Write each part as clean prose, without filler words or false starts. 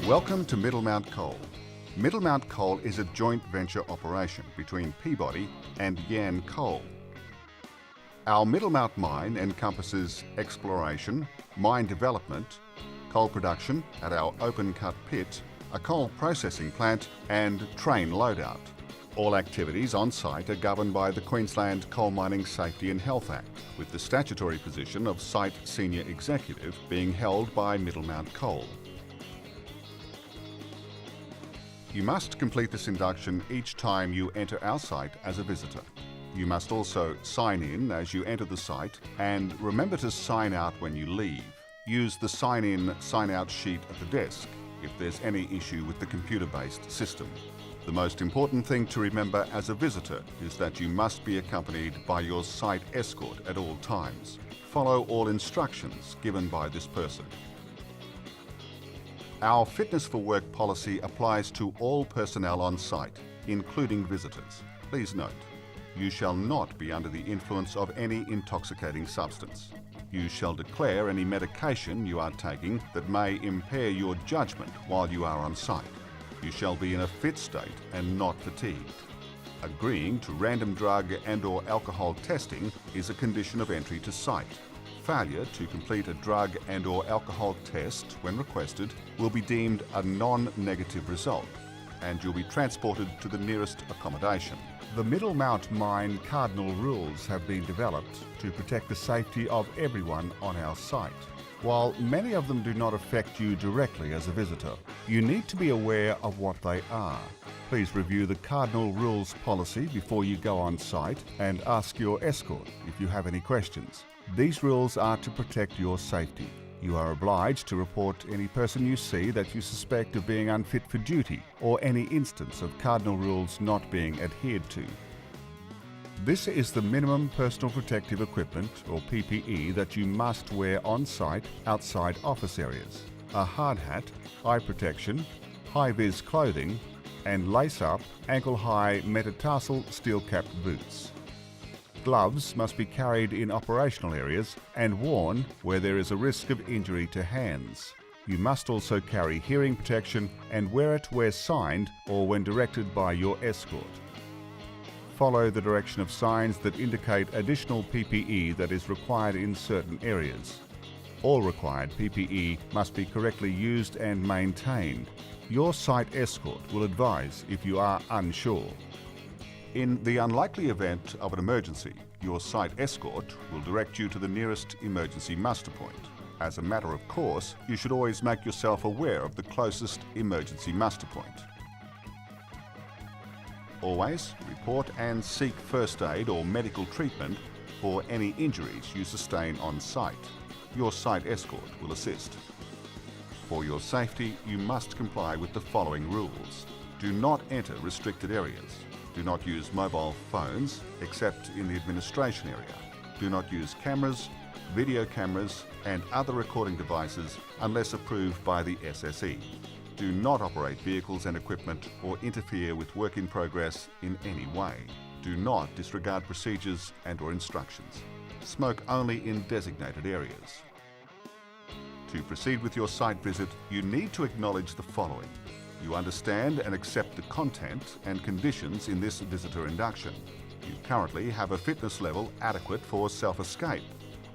Welcome to Middlemount Coal. Middlemount Coal is a joint venture operation between Peabody and Yan Coal. Our Middlemount mine encompasses exploration, mine development, coal production at our open cut pit, a coal processing plant and train loadout. All activities on site are governed by the Queensland Coal Mining Safety and Health Act, with the statutory position of Site Senior Executive being held by Middlemount Coal. You must complete this induction each time you enter our site as a visitor. You must also sign in as you enter the site and remember to sign out when you leave. Use the sign in, sign out sheet at the desk if there's any issue with the computer-based system. The most important thing to remember as a visitor is that you must be accompanied by your site escort at all times. Follow all instructions given by this person. Our Fitness for Work policy applies to all personnel on site, including visitors. Please note, you shall not be under the influence of any intoxicating substance. You shall declare any medication you are taking that may impair your judgment while you are on site. You shall be in a fit state and not fatigued. Agreeing to random drug and/or alcohol testing is a condition of entry to site. Failure to complete a drug and/or alcohol test when requested will be deemed a non-negative result and you'll be transported to the nearest accommodation. The Middlemount Mine cardinal rules have been developed to protect the safety of everyone on our site. While many of them do not affect you directly as a visitor, you need to be aware of what they are. Please review the cardinal rules policy before you go on site and ask your escort if you have any questions. These rules are to protect your safety. You are obliged to report any person you see that you suspect of being unfit for duty or any instance of cardinal rules not being adhered to. This is the minimum personal protective equipment, or PPE, that you must wear on site outside office areas. A hard hat, eye protection, high-vis clothing, and lace-up, ankle-high metatarsal steel-capped boots. Gloves must be carried in operational areas and worn where there is a risk of injury to hands. You must also carry hearing protection and wear it where signed or when directed by your escort. Follow the direction of signs that indicate additional PPE that is required in certain areas. All required PPE must be correctly used and maintained. Your site escort will advise if you are unsure. In the unlikely event of an emergency, your site escort will direct you to the nearest emergency muster point. As a matter of course, you should always make yourself aware of the closest emergency muster point. Always report and seek first aid or medical treatment for any injuries you sustain on site. Your site escort will assist. For your safety, you must comply with the following rules. Do not enter restricted areas. Do not use mobile phones except in the administration area. Do not use cameras, video cameras and other recording devices unless approved by the SSE. Do not operate vehicles and equipment or interfere with work in progress in any way. Do not disregard procedures and/or instructions. Smoke only in designated areas. To proceed with your site visit, you need to acknowledge the following. You understand and accept the content and conditions in this visitor induction. You currently have a fitness level adequate for self-escape.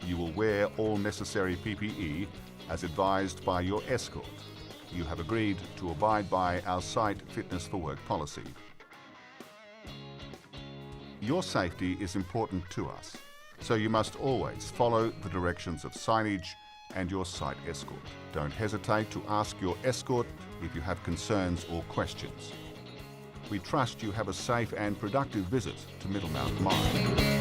You will wear all necessary PPE as advised by your escort. You have agreed to abide by our site Fitness for Work policy. Your safety is important to us, so you must always follow the directions of signage and your site escort. Don't hesitate to ask your escort if you have concerns or questions. We trust you have a safe and productive visit to Middlemount Mine.